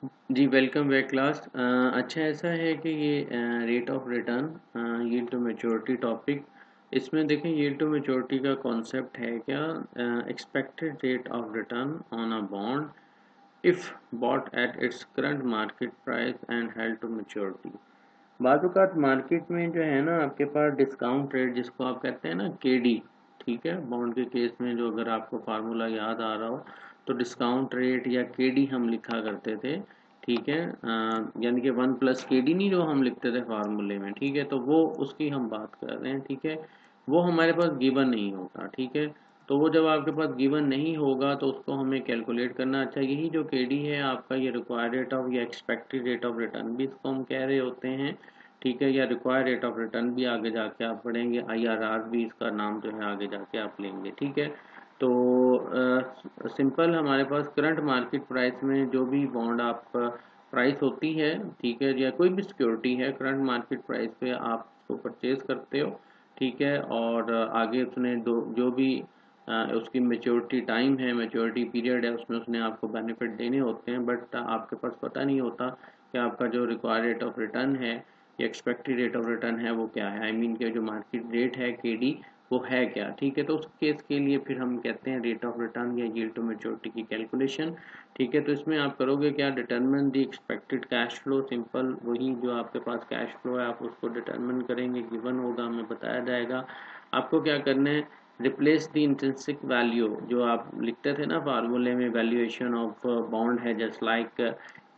जी, welcome back class. अच्छा, ऐसा है कि ये rate of return, yield to maturity topic, इसमें देखें यील्ड टू मैच्योरिटी का कॉन्सेप्ट है क्या, expected rate of return on a bond if bought at its current market price and held to maturity. बाज़ मार्केट में जो है ना आपके पास डिस्काउंट रेट, जिसको आप कहते हैं ना केडी, ठीक है, बॉन्ड के केस में जो अगर आपको फार्मूला याद आ रहा हो तो डिस्काउंट रेट या केडी हम लिखा करते थे, ठीक है, यानी कि 1+KD नहीं जो हम लिखते थे फार्मूले में, ठीक है, तो वो उसकी हम बात कर रहे हैं, ठीक है। वो हमारे पास गिवन नहीं होता, ठीक है। तो वो जब आपके पास गिवन नहीं होगा तो उसको हमें कैलकुलेट करना। अच्छा, यही जो केडी है आपका, ये रिक्वायर्ड रेट ऑफ या एक्सपेक्टेड रेट ऑफ रिटर्न भी इसको हम कह रहे होते हैं, ठीक है, या रिक्वायर्ड रेट ऑफ रिटर्न भी आगे जाके आप पढ़ेंगे, IRR भी इसका नाम जो है आगे जाके आप लेंगे, ठीक है। तो सिंपल हमारे पास करंट मार्केट प्राइस में जो भी बॉन्ड आप प्राइस होती है, ठीक है, या कोई भी सिक्योरिटी है, करंट मार्केट प्राइस पे आप उसको परचेज करते हो, ठीक है, और आगे उसने दो जो भी उसकी मेच्योरिटी टाइम है, मेच्योरिटी पीरियड है, उसमें उसने आपको बेनिफिट देने होते हैं, बट आपके पास पता नहीं होता कि आपका जो रिक्वायर्ड रेट ऑफ रिटर्न है या एक्सपेक्टेड रेट ऑफ रिटर्न है वो क्या है, आई मीन के जो मार्केट रेट है केडी वो है क्या, ठीक है। तो उस केस के लिए फिर हम कहते हैं रेट ऑफ रिटर्न या यील्ड टू मैच्योरिटी की कैलकुलेशन, ठीक है। तो इसमें आप करोगे क्या, determine the expected cash flow, simple वही जो आपके पास कैश फ्लो है आप उसको डिटरमिन करेंगे, गिवन होगा, हमें बताया जाएगा। आपको क्या करना है, रिप्लेस द इंट्रिंसिक वैल्यू, जो आप लिखते थे ना फार्मूले में, वैल्यूएशन ऑफ बॉन्ड है, जस्ट लाइक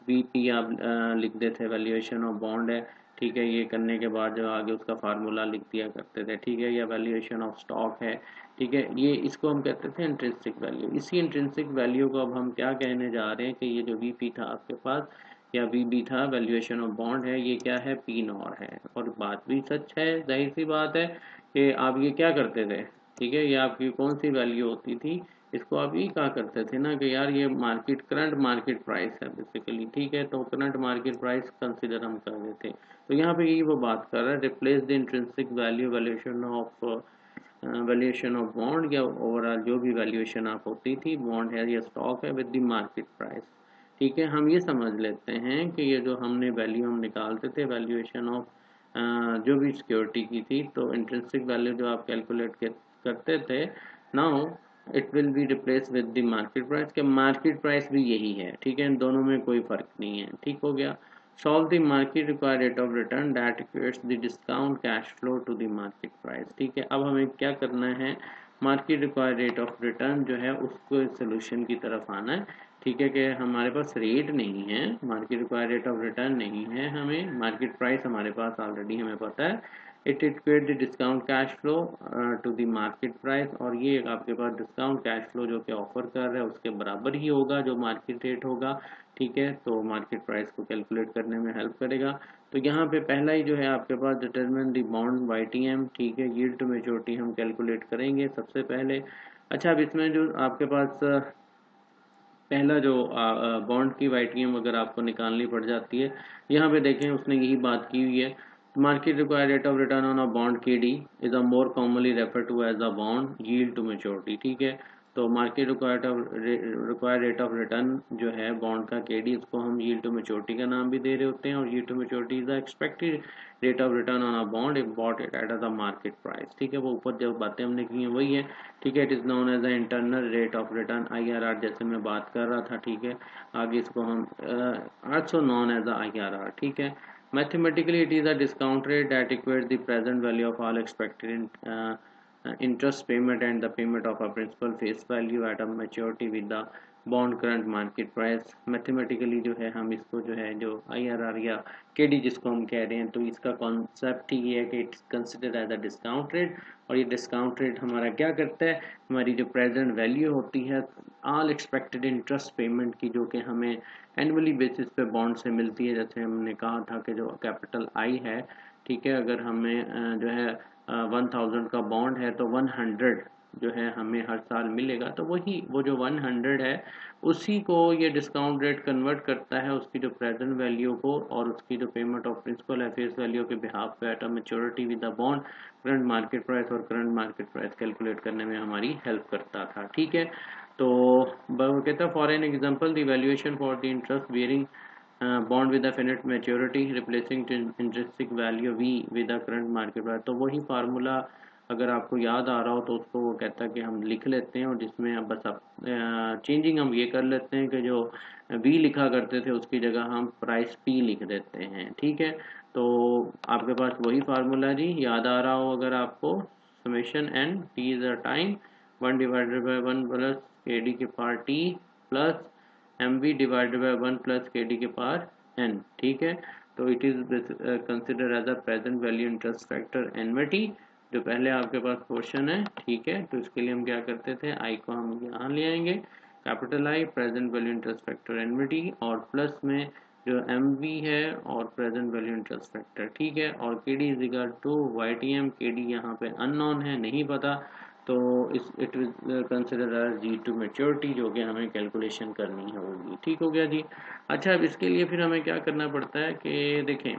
VT आप लिख देते, वैल्यूएशन ऑफ बॉन्ड है, ठीक है। ये करने के बाद जो आगे उसका फार्मूला लिख दिया करते थे, ठीक है, या वैल्यूएशन ऑफ स्टॉक है, ठीक है, ये इसको हम कहते थे इंट्रिंसिक वैल्यू। इसी इंट्रिंसिक वैल्यू को अब हम क्या कहने जा रहे हैं कि ये जो VP था आपके पास या VB था, वैल्यूएशन ऑफ बॉन्ड है, ये क्या है, P नॉर है। और बात भी सच है, जाहिर सी बात है कि आप ये क्या करते थे, ठीक है, ये आपकी कौन सी वैल्यू होती थी, इसको आप ये कहा करते थे ना कि यार ये मार्केट करंट मार्केट प्राइस है बेसिकली, ठीक है, तो करंट मार्केट प्राइस कंसिडर हम कर रहे थे। तो यहाँ पे यही वो बात कर रहा है, replace the intrinsic value valuation of bond या ओवरऑल जो भी वैल्यूएशन आप होती थी, बॉन्ड है या स्टॉक है, विद द मार्केट प्राइस, ठीक है। हम ये समझ लेते हैं कि ये जो हमने वैल्यू हम निकालते थे, वैल्यूएशन ऑफ जो भी सिक्योरिटी की थी, तो इंट्रिंसिक वैल्यू जो आप कैलकुलेट करते थे, now it will be replace with the market price, के मार्केट प्राइस भी यही है, ठीक है, इन दोनों में कोई फर्क नहीं है, ठीक हो गया। Solve the market required rate of return that equates the discount cash flow to the market price, ठीक है। अब हमें क्या करना है, market required rate of return जो है उसको सोल्यूशन की तरफ आना है, ठीक है, कि हमारे पास रेट नहीं है, market required rate of return नहीं है, हमें मार्केट प्राइस हमारे पास ऑलरेडी हमें पता है, it equate the discount cash flow to the market price, और ये आपके पास डिस्काउंट कैश फ्लो जो कि ऑफर कर रहा है उसके बराबर ही होगा जो मार्केट रेट होगा, ठीक है। तो मार्केट प्राइस को कैलकुलेट करने में हेल्प करेगा। तो यहाँ पे पहला ही जो है आपके पास डिटरमिन द बॉन्ड YTM, ठीक है, यील्ड टू मैच्योरिटी हम कैलकुलेट करेंगे सबसे पहले। अच्छा, अब इसमें जो आपके पास पहला जो बॉन्ड की YTM अगर आपको निकालनी पड़ जाती है, यहाँ पे देखें उसने यही बात की हुई है, market required rate of return on a bond KD is a more commonly refer to as a bond yield to maturity, ठीक है। तो market required rate of return जो है बॉन्ड का KD, इसको हम यील्ड टू मैच्योरिटी का नाम भी दे रहे होते हैं, और yield to maturity is the expected rate of return on a bond if bought it at the market price, ठीक है। वो ऊपर जो बातें हमने की हैं वही है, ठीक है। It is known as the internal rate of return, IRR, जैसे मैं बात कर रहा था, ठीक है। आगे इसको हम also known as the IRR, ठीक है। Mathematically it is a discount rate that equates the present value of all expected interest payment and the payment of a principal face value at a maturity with the bond current market price. Mathematically जो है हम इसको जो है जो IRR या KD जिसको हम कह रहे हैं, तो इसका कॉन्सेप्ट ही ये है कि it's consider as a discount rate, और ये डिस्काउंट रेट हमारा क्या करता है, हमारी जो प्रेजेंट वैल्यू होती है ऑल एक्सपेक्टेड इंटरेस्ट पेमेंट की, जो कि हमें एनुअली बेसिस पे बॉन्ड से मिलती है, जैसे हमने कहा था कि जो कैपिटल I है, ठीक है, अगर हमें जो है 1000 का बॉन्ड है तो 100 जो है हमें हर साल मिलेगा, तो वही वो जो 100 है उसी को ये डिस्काउंट रेट कन्वर्ट करता है उसकी जो प्रेजेंट वैल्यू को, और उसकी जो पेमेंट ऑफ प्रिंसिपल है फेस वैल्यू के बिहाफ पे at a maturity with the bond current market price, और करंट मार्केट प्राइस कैलकुलेट करने में हमारी हेल्प करता था, ठीक है। तो वो कहता है for an example the valuation for the interest bearing bond with the finite maturity replacing intrinsic value we with the current market price. तो वही फार्मूला अगर आपको याद आ रहा हो तो उसको वो कहता है कि हम लिख लेते हैं, और जिसमें अब बस अब चेंजिंग हम ये कर लेते हैं कि जो वी लिखा करते थे उसकी जगह हम प्राइस पी लिख देते हैं। ठीक है, तो आपके पास वही फार्मूला जी याद आ रहा हो अगर आपको, summation N T is a time 1 divided by 1 plus K D के power T plus M V divided by 1 plus K D के पावर एन। ठीक है, तो it is consider as a present value interest factor NVT जो पहले आपके पास question है। ठीक है, तो इसके लिए हम क्या करते थे, आई को हम यहाँ ले आएंगे, capital I present value interest factor NVT, और प्लस में जो एम वी है और प्रेजेंट वैल्यू इंटरेस्ट फैक्टर। ठीक है, और K D is equal to Y T M, K D यहाँ पे अननोन है, नहीं पता, तो इस it is consider as G to maturity जो कि हमें कैलकुलेशन करनी होगी। ठीक हो गया जी। अच्छा, अब इसके लिए फिर हमें क्या करना पड़ता है कि देखें,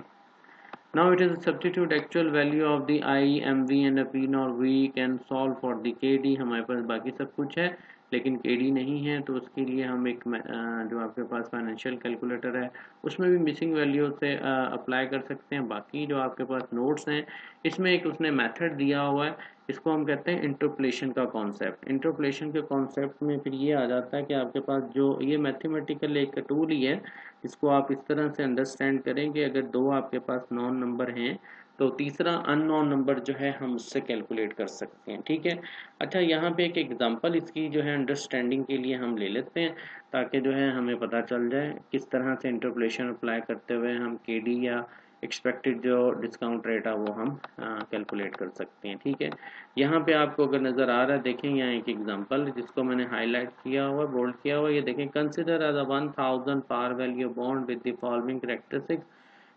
now it is a substitute actual value of the I, MV and P और V can solve for the KD। हमारे पास बाकी सब कुछ है लेकिन KD नहीं है, तो उसके लिए हम एक जो आपके पास फाइनेंशियल कैलकुलेटर है उसमें भी मिसिंग वैल्यू से अप्लाई कर सकते हैं। बाकी जो आपके पास नोट्स हैं इसमें एक उसने मेथड दिया हुआ है, इसको हम कहते हैं इंटरपोलेशन का कॉन्सेप्ट। इंटरपोलेशन के कॉन्सेप्ट में फिर ये आ जाता है कि आपके पास जो ये मैथमेटिकल एक टूल ही है, इसको आप इस तरह से अंडरस्टैंड करें कि अगर दो आपके पास नॉन नंबर हैं तो तीसरा अननोन नंबर जो है हम उससे कैलकुलेट कर सकते हैं। ठीक है, अच्छा यहाँ पे एक एग्जांपल इसकी जो है अंडरस्टैंडिंग के लिए हम ले लेते हैं ताकि जो है हमें पता चल जाए किस तरह से इंटरपोलेशन अप्लाई करते हुए हम केडी या एक्सपेक्टेड जो डिस्काउंट रेट है वो हम कैलकुलेट कर सकते हैं। ठीक है, यहाँ पे आपको अगर नज़र आ रहा है, देखें यहाँ एक एग्जांपल जिसको मैंने हाईलाइट किया हुआ, बोल्ड किया हुआ, ये देखें, consider as a 1000 par value bond with the following characteristics,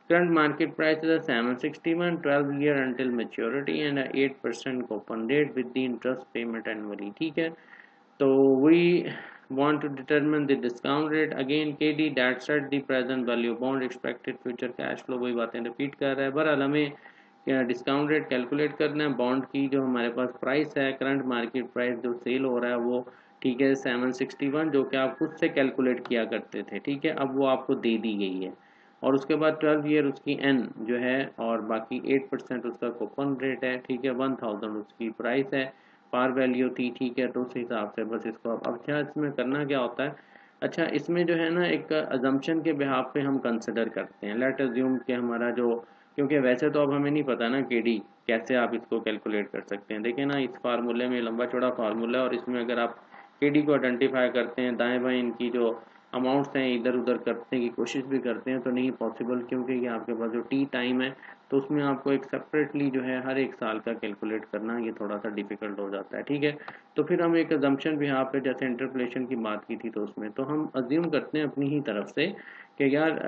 current market price is a 761, 12 year until maturity and a 8% coupon rate with the interest payment annually। ठीक है, तो we want to determine the discount rate, again KD that set the present value bond expected future cash flow, वही बातें repeat कर रहा है। बहरहाल हमें डिस्काउंट रेट कैलकुलेट करना है, बॉन्ड की जो हमारे पास प्राइस है, करंट मार्केट प्राइस जो सेल हो रहा है वो, ठीक है, 761 जो कि आप खुद से कैलकुलेट किया करते थे। ठीक है, अब वो आपको दे दी गई है, और उसके बाद 12 ईयर उसकी एन जो है, और बाकी 8% उसका कूपन रेट है। ठीक है, 1000 उसकी प्राइस है, पार वैल्यू थी। ठीक है, तो उस हिसाब से बस इसको अब क्या इसमें करना क्या होता है, अच्छा इसमें जो है ना एक अजम्पशन के बिहाफ पे हम कंसिडर करते हैं, लेट अज्यूम कि हमारा जो, क्योंकि वैसे तो अब हमें नहीं पता ना केडी कैसे आप इसको कैलकुलेट कर सकते हैं। देखिए ना, इस फार्मूले में लंबा चौड़ा फार्मूला है और इसमें अगर आप केडी को आइडेंटिफाई करते हैं, दाएं बाएं इनकी जो अमाउंट्स हैं इधर उधर करने की कोशिश भी करते हैं तो नहीं पॉसिबल, क्योंकि ये आपके पास जो टी टाइम है तो उसमें आपको एक सेपरेटली जो है हर एक साल का कैलकुलेट करना ये थोड़ा सा डिफिकल्ट हो जाता है। ठीक है, तो फिर हम एक अजम्पशन भी यहाँ पे जैसे इंटरपोलेशन की बात की थी तो उसमें तो हम अज्यूम करते हैं अपनी ही तरफ से कि यार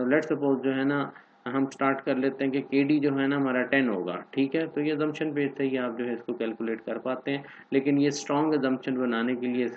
लेट सपोज जो है ना हम स्टार्ट कर लेते हैं कि केडी जो है ना हमारा 10 होगा। ठीक है, तो ये अजम्पशन बेस से ही आप जो है इसको कैलकुलेट कर पाते हैं, लेकिन ये स्ट्रॉन्ग अजम्पशन बनाने के लिए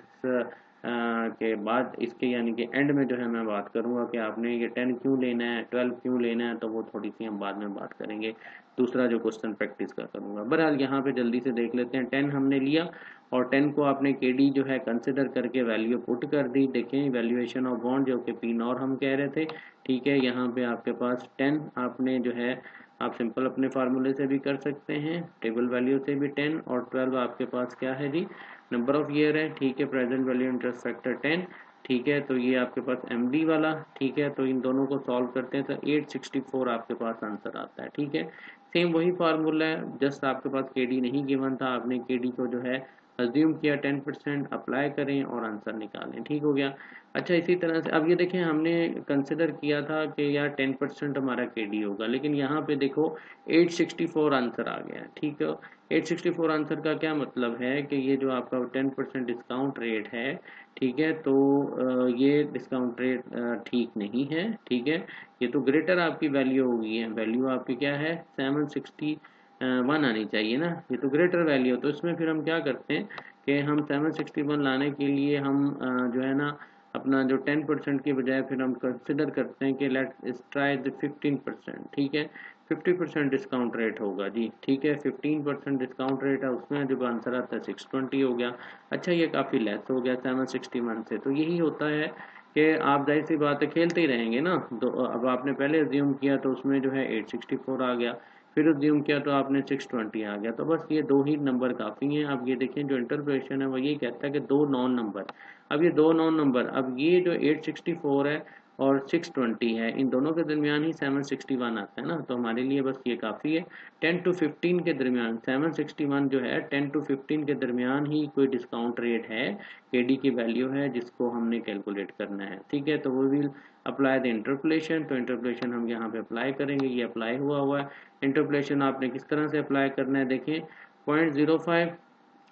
के बाद इसके यानी कि एंड में जो है मैं बात करूंगा कि आपने ये 10 क्यों लेना है, 12 क्यों लेना है, तो वो थोड़ी सी हम बाद में बात करेंगे, दूसरा जो क्वेश्चन प्रैक्टिस का करूंगा। बहरहाल यहाँ पे जल्दी से देख लेते हैं, 10 हमने लिया और 10 को आपने केडी जो है कंसिडर करके वैल्यू पुट कर दी। देखें वैल्यूएशन ऑफ बॉन्ड जो कि पी नॉर हम कह रहे थे। ठीक है, यहाँ पे आपके पास 10 आपने जो है आप सिंपल अपने फार्मूले से भी कर सकते हैं, टेबल वैल्यू से भी 10, और 12 आपके पास क्या है जी, नंबर ऑफ ईयर है। ठीक है, प्रेजेंट वैल्यू इंटरेस्ट फैक्टर 10। ठीक है, तो ये आपके पास एमडी वाला। ठीक है, तो इन दोनों को सॉल्व करते हैं तो 864 आपके पास आंसर आता है। ठीक है, सेम वही फार्मूला है, जस्ट आपके पास केडी नहीं गिवन था, आपने केडी को जो है अज्यूम किया, 10% अप्लाई करें और आंसर निकालें। ठीक हो गया। अच्छा, इसी तरह से अब ये देखें, हमने कंसिडर किया था कि यार 10% हमारा केडी होगा, लेकिन यहाँ पे देखो 864 आंसर आ गया। ठीक है, 864 आंसर का क्या मतलब है कि ये जो आपका 10% डिस्काउंट रेट है, ठीक है, तो ये डिस्काउंट रेट ठीक नहीं है। ठीक है, ये तो ग्रेटर आपकी वैल्यू होगी है, वैल्यू आपकी क्या है 761 आनी चाहिए ना, ये तो ग्रेटर वैल्यू। तो इसमें फिर हम क्या करते हैं कि हम 761 लाने के लिए हम जो है ना अपना जो 10% की बजाय फिर हम कंसिडर करते हैं कि लेट ट्राई द 15%। ठीक है, 50% डिस्काउंट रेट होगा जी। ठीक है, 15% डिस्काउंट रेट है, उसमें जो आंसर आता है 620 हो गया। अच्छा, ये काफ़ी लेस हो गया 761 से, तो यही होता है कि आप जाहिर सी बात है खेलते ही रहेंगे ना। तो अब आपने पहले अज्यूम किया तो उसमें जो है 864 आ गया, फिर अज्यूम किया तो आपने 620 आ गया। तो बस ये दो ही नंबर काफ़ी हैं। अब ये देखें जो इंटरप्रिटेशन है वो ये कहता है कि दो नॉन नंबर, अब ये दो नॉन नंबर, अब ये जो 864 है और 620 है, इन दोनों के दरमियान ही 761 आता है ना। तो हमारे लिए बस ये काफ़ी है। 10 to 15 के दरमियान 761 जो है 10 to 15 के दरमियान ही कोई डिस्काउंट रेट है, केडी की वैल्यू है जिसको हमने कैलकुलेट करना है। ठीक है, तो वो विल अप्लाई द इंटरपोलेशन। तो इंटरपोलेशन हम यहाँ पे अप्लाई करेंगे, ये अप्लाई हुआ है। इंटरपोलेशन आपने किस तरह से अप्लाई करना है, देखें 0.05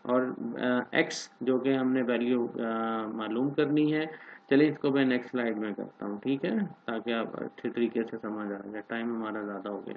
और x जो कि हमने वैल्यू मालूम करनी है। चलिए इसको मैं नेक्स्ट स्लाइड में करता हूँ, ठीक है, ताकि आप अच्छे तरीके से समझ आ जाए। टाइम हमारा ज़्यादा हो गया।